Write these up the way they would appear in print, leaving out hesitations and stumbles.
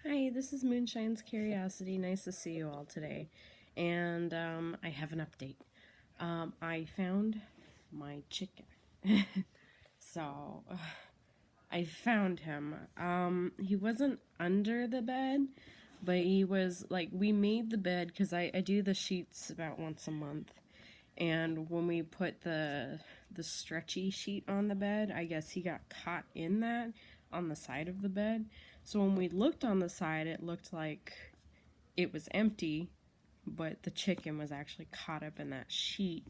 Hi, this is Moonshine's Curiosity. Nice to see you all today. And I have an update. I found my chicken. so I found him. He wasn't under the bed, but he was like, we made the bed because I do the sheets about once a month. And when we put the stretchy sheet on the bed, I guess he got caught in that on the side of the bed. So when we looked on the side, it looked like it was empty, but the chicken was actually caught up in that sheet.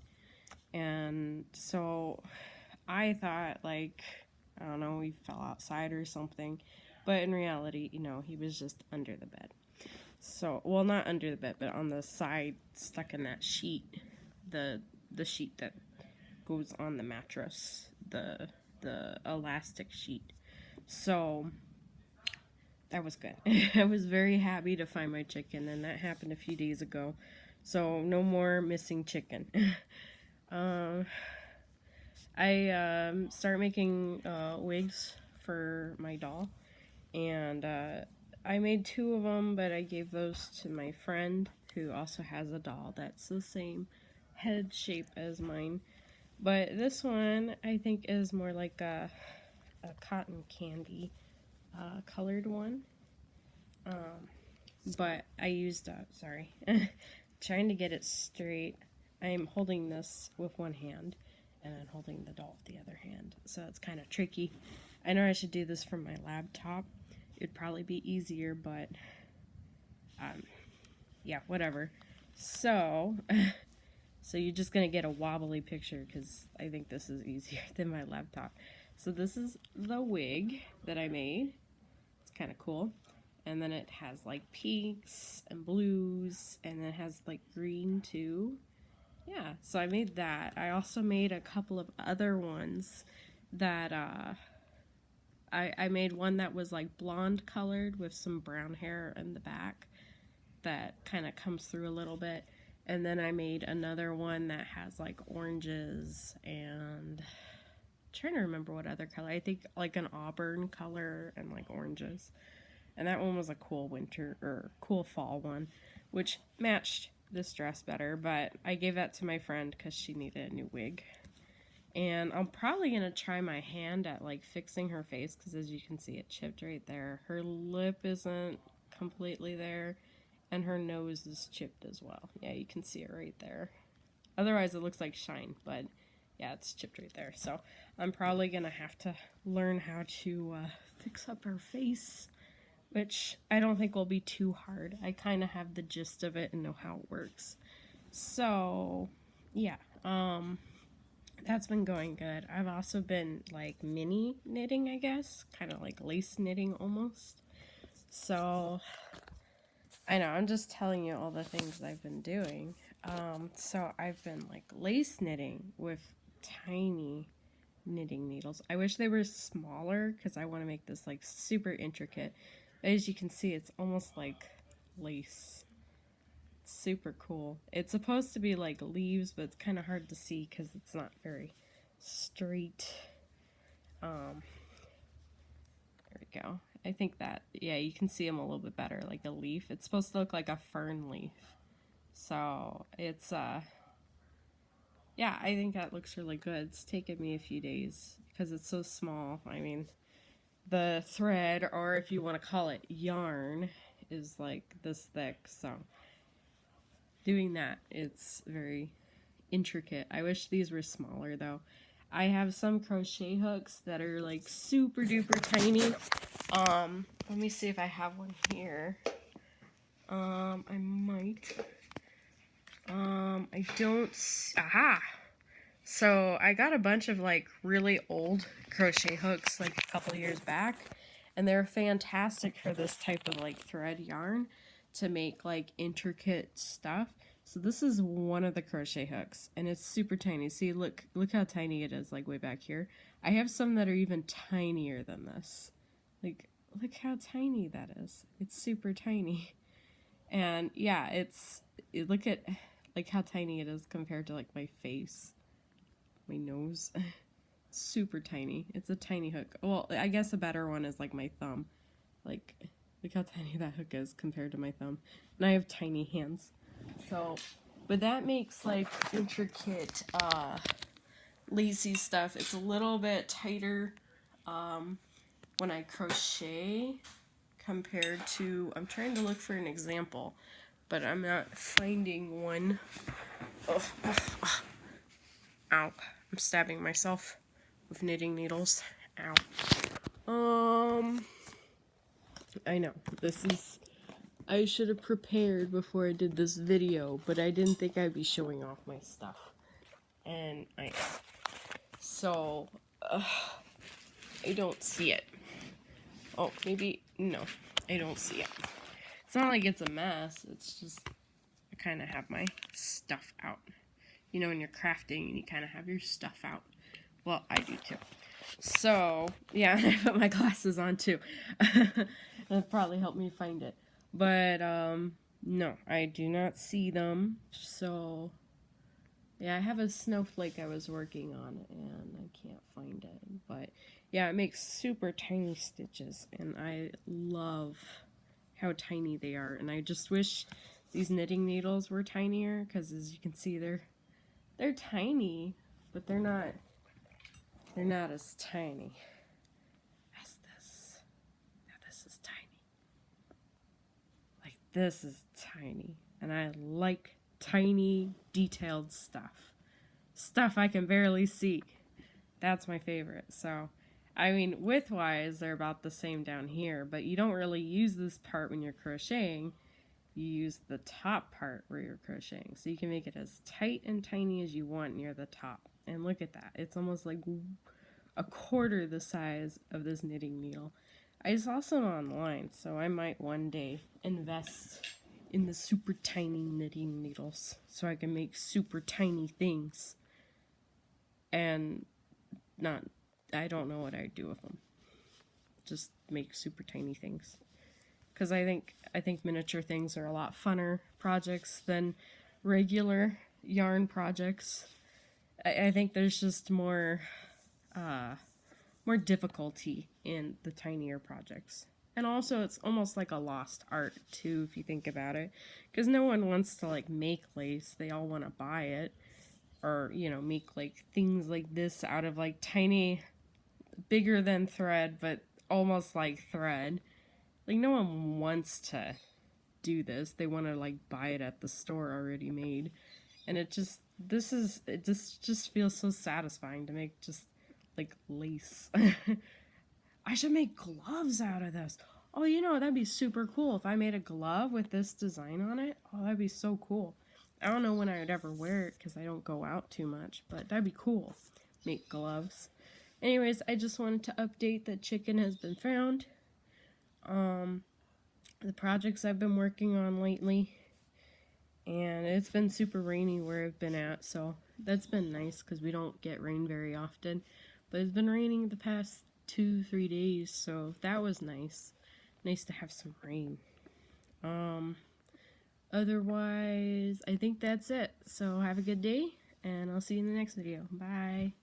And so I thought, like, I don't know, he fell outside or something. But in reality, he was just under the bed. So, well, not under the bed, but on the side, stuck in that sheet, the the sheet that goes on the mattress, the elastic sheet. So that was good. I was very happy to find my chicken, and that happened a few days ago. So no more missing chicken. uh, I started making wigs for my doll, and I made two of them, but I gave those to my friend who also has a doll that's the same head shape as mine. But this one I think is more like a cotton candy colored one. But I used, sorry, trying to get it straight. I'm holding this with one hand and then holding the doll with the other hand. So it's kind of tricky. I know I should do this from my laptop. It'd probably be easier, but yeah, whatever. So, so you're just gonna get a wobbly picture because I think this is easier than my laptop. So this is the wig that I made. It's kind of cool. And then it has like pinks and blues, and then it has like green too. Yeah, so I made that. I also made a couple of other ones that I made one that was like blonde colored with some brown hair in the back that kind of comes through a little bit. And then I made another one that has like oranges and I'm trying to remember what other color. I think like an auburn color and like oranges. And that one was a cool winter or cool fall one, which matched this dress better. But I gave that to my friend because she needed a new wig. And I'm probably going to try my hand at like fixing her face because as you can see, it chipped right there. Her lip isn't completely there, and her nose is chipped as well. Yeah, you can see it right there. Otherwise, it looks like shine, but yeah, it's chipped right there. So I'm probably going to have to learn how to fix up her face, which I don't think will be too hard. I kind of have the gist of it and know how it works. So, yeah, that's been going good. I've also been like mini knitting, I guess, kind of like lace knitting almost. So, I know, I'm just telling you all the things I've been doing. So I've been like lace knitting with tiny knitting needles. I wish they were smaller because I want to make this like super intricate. As you can see, it's almost like lace. It's super cool. It's supposed to be like leaves, but it's kind of hard to see because it's not very straight. Um, there we go. I think that, yeah, you can see them a little bit better, like a leaf. It's supposed to look like a fern leaf. So it's, yeah, I think that looks really good. It's taken me a few days because it's so small. I mean, the thread, or if you want to call it yarn, is like this thick. So doing that, it's very intricate. I wish these were smaller though. I have some crochet hooks that are like super duper tiny. Let me see if I have one here. I might. I don't. Aha! So I got a bunch of like really old crochet hooks like a couple years back, and they're fantastic for this type of like thread yarn to make like intricate stuff. So this is one of the crochet hooks, and it's super tiny. See, look how tiny it is, like way back here. I have some that are even tinier than this. Like, look how tiny that is. It's super tiny. And yeah, look at like how tiny it is compared to like my face, my nose. Super tiny. It's a tiny hook. Well, I guess a better one is like my thumb. Like, Look how tiny that hook is compared to my thumb. And I have tiny hands. So, but that makes like intricate lacy stuff. It's a little bit tighter when I crochet compared to, I'm trying to look for an example, but I'm not finding one. Oh, oh, oh. Ow. I'm stabbing myself with knitting needles. Ow. I know, I should have prepared before I did this video, but I didn't think I'd be showing off my stuff. And I am. So, I don't see it. Oh, maybe, no, I don't see it. It's not like it's a mess, it's just, I kind of have my stuff out. You know, when you're crafting and you kind of have your stuff out. Well, I do too. So, yeah, I put my glasses on too. That probably helped me find it. But, no, I do not see them. So, yeah, I have a snowflake I was working on and I can't find it. But, yeah, it makes super tiny stitches and I love how tiny they are. And I just wish these knitting needles were tinier because, as you can see, they're tiny, but they're not as tiny as this. Now this is tiny. Like, this is tiny. And I like tiny, detailed stuff. Stuff I can barely see. That's my favorite. So, I mean, width-wise, they're about the same down here, but you don't really use this part when you're crocheting. You use the top part where you're crocheting. So you can make it as tight and tiny as you want near the top. And look at that. It's almost like a quarter the size of this knitting needle. I saw some online, so I might one day invest in the super tiny knitting needles so I can make super tiny things. And I don't know what I'd do with them. Just make super tiny things. Because I think miniature things are a lot funner projects than regular yarn projects. I think there's just more difficulty in the tinier projects. And also it's almost like a lost art too, if you think about it. Because no one wants to like make lace, they all want to buy it. Or, you know, make like things like this out of like tiny, bigger than thread, but almost like thread. Like, no one wants to do this. They want to, like, buy it at the store already made. And it just feels so satisfying to make just, like, lace. I should make gloves out of this. Oh, you know, that'd be super cool if I made a glove with this design on it. Oh, that'd be so cool. I don't know when I would ever wear it because I don't go out too much, but that'd be cool. Make gloves. Anyways, I just wanted to update that chicken has been found. The projects I've been working on lately, and it's been super rainy where I've been at, so that's been nice because we don't get rain very often, but it's been raining the past 2-3 days, so that was nice to have some rain. Otherwise, I think that's it, so have a good day, and I'll see you in the next video. Bye.